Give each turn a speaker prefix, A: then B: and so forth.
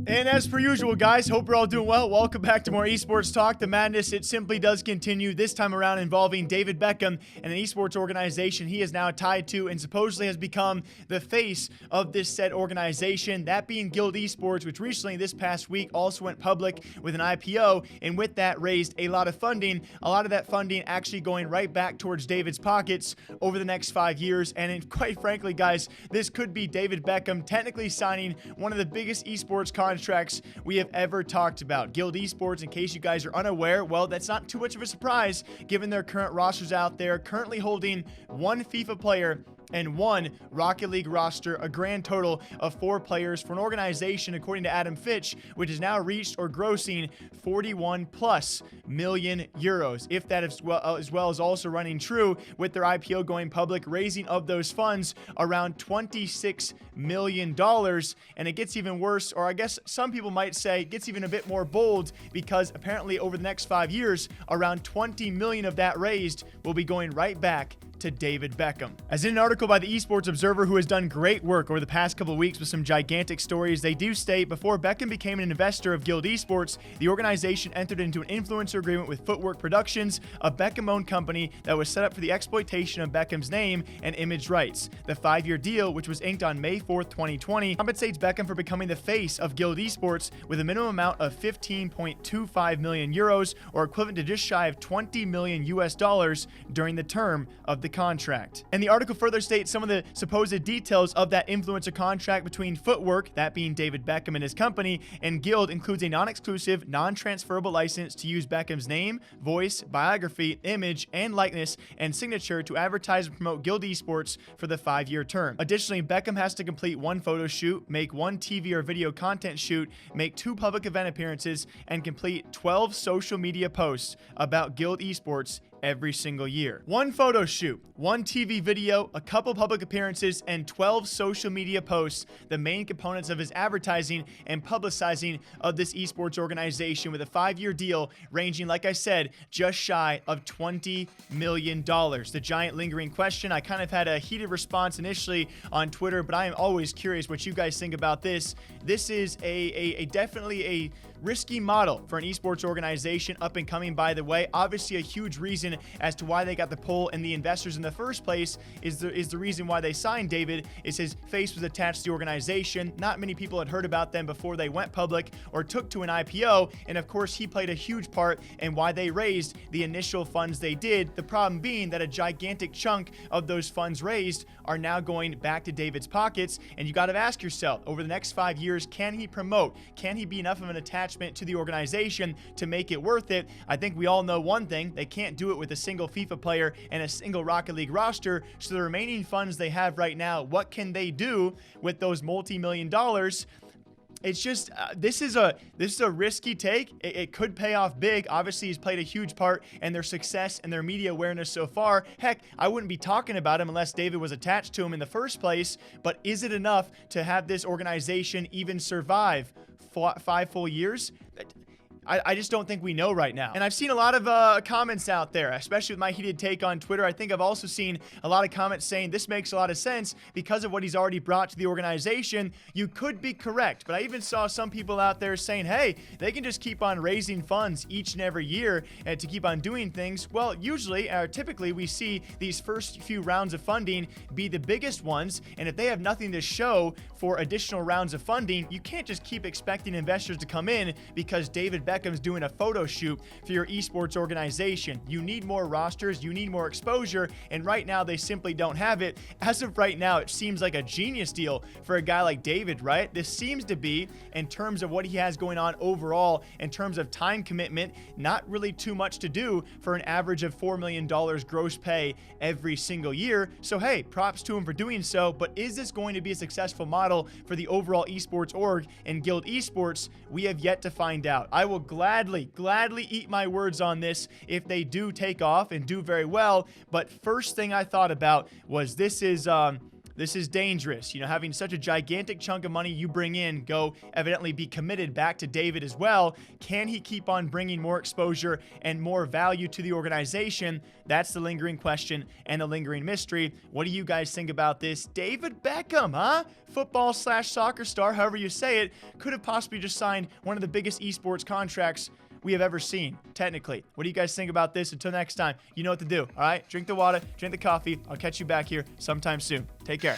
A: And as per usual, guys, hope you're all doing well. Welcome back to more esports talk. The madness, it simply does continue, this time around involving David Beckham and an esports organization he is now tied to and supposedly has become the face of this said organization, that being Guild Esports, which recently this past week also went public with an IPO, and with that raised a lot of funding, a lot of that funding actually going right back towards David's pockets over the next 5 years. And quite frankly, guys, this could be David Beckham technically signing one of the biggest esports contracts we have ever talked about. Guild Esports, in case you guys are unaware, well, that's not too much of a surprise given their current rosters out there, currently holding one FIFA player and one Rocket League roster, a grand total of 4 players for an organization, according to Adam Fitch, which has now reached or grossing 41+ million euros. If that as well as also running true with their IPO going public, raising of those funds around $26 million. And it gets even worse, or I guess some people might say it gets even a bit more bold, because apparently over the next 5 years, around 20 million of that raised will be going right back to David Beckham. As in an article by the Esports Observer, who has done great work over the past couple of weeks with some gigantic stories, they do state before Beckham became an investor of Guild Esports, the organization entered into an influencer agreement with Footwork Productions, a Beckham-owned company that was set up for the exploitation of Beckham's name and image rights. The 5-year deal, which was inked on May 4th, 2020, compensates Beckham for becoming the face of Guild Esports with a minimum amount of 15.25 million euros, or equivalent to just shy of $20 million during the term of the contract. And the article further states some of the supposed details of that influencer contract between Footwork, that being David Beckham and his company, and Guild includes a non-exclusive, non-transferable license to use Beckham's name, voice, biography, image, and likeness, and signature to advertise and promote Guild Esports for the 5-year term. Additionally, Beckham has to complete 1 photo shoot, make 1 TV or video content shoot, make 2 public event appearances, and complete 12 social media posts about Guild Esports every single year. 1 photo shoot, 1 TV video, a couple public appearances, and 12 social media posts, the main components of his advertising and publicizing of this esports organization, with a 5-year deal ranging, like I said, just shy of $20 million. The giant lingering question, I kind of had a heated response initially on Twitter, but I am always curious what you guys think about this. This is definitely a risky model for an esports organization, up and coming, by the way. Obviously a huge reason as to why they got the pull and the investors in the first place is the reason why they signed David, is his face was attached to the organization. Not many people had heard about them before they went public or took to an IPO, and of course he played a huge part in why they raised the initial funds they did. The problem being that a gigantic chunk of those funds raised are now going back to David's pockets, and you got to ask yourself, over the next 5 years, can he promote? Can he be enough of an attachment to the organization to make it worth it? I think we all know one thing: they can't do it with a single FIFA player and a single Rocket League roster. So the remaining funds they have right now, what can they do with those multi-million dollars? It's just this is a risky take. It could pay off big. Obviously, he's played a huge part in their success and their media awareness so far. Heck, I wouldn't be talking about him unless David was attached to him in the first place. But is it enough to have this organization even survive 5 full years? I just don't think we know right now. And I've seen a lot of comments out there, especially with my heated take on Twitter. I think I've also seen a lot of comments saying this makes a lot of sense because of what he's already brought to the organization. You could be correct, but I even saw some people out there saying, hey, they can just keep on raising funds each and every year to keep on doing things. Well, usually, typically, we see these first few rounds of funding be the biggest ones, and if they have nothing to show for additional rounds of funding, you can't just keep expecting investors to come in because David Beckham's doing a photo shoot for your esports organization. You need more rosters, you need more exposure, and right now they simply don't have it. As of right now, it seems like a genius deal for a guy like David, right? This seems to be, in terms of what he has going on overall, in terms of time commitment, not really too much to do for an average of $4 million gross pay every single year. So hey, props to him for doing so, but is this going to be a successful model for the overall esports org and Guild Esports? We have yet to find out. I will gladly eat my words on this if they do take off and do very well, but first thing I thought about was this is This is dangerous. You know, having such a gigantic chunk of money you bring in go evidently be committed back to David as well. Can he keep on bringing more exposure and more value to the organization? That's the lingering question and the lingering mystery. What do you guys think about this? David Beckham, huh? Football/soccer star, however you say it, could have possibly just signed one of the biggest esports contracts we have ever seen, technically. What do you guys think about this? Until next time, you know what to do, all right? Drink the water, drink the coffee. I'll catch you back here sometime soon. Take care.